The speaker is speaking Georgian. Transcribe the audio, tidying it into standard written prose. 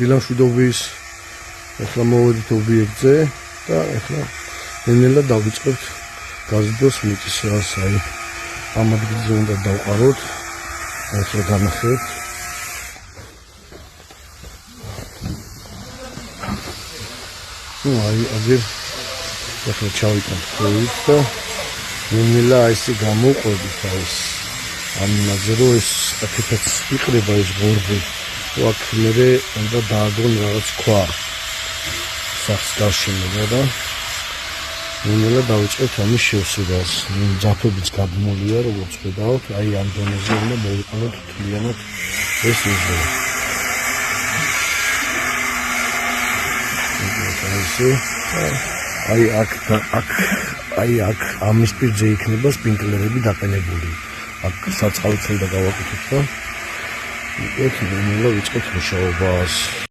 დილამშვიდობის ახლა მოვედით ობიექტზე და ახლა ნელ-ნელა დავიწყებთ გაზრდოს მიწის რას აი ამ ადგილზე უნდა დავყაროთ ახლა განახეთ აი აგერ ახლა ჩავიტანთ ხევით და ნელ-ნელა ესე გამოვყვებით ეს ამაზე რომ ეს აქეთაც იყრება ეს ბორბი აქ მერე უნდა დააგრონ რაღაც ქვა სახს გარშემო და ნელ-ნელა დავიწყებთ ამის შევსებას ძაფებიც გადმოლია როგორც ხედავთ აი ამ დონეზე უნდა მოვიყენოთ მთლიანად ეს მიზეზი აი აქ ამის პირზე იქნება სპინკლერები დაყენებული აქ საწყალით უნდა გავაკეთოთ და იქ ნელ-ნელა ვიწყებთ მუშაობას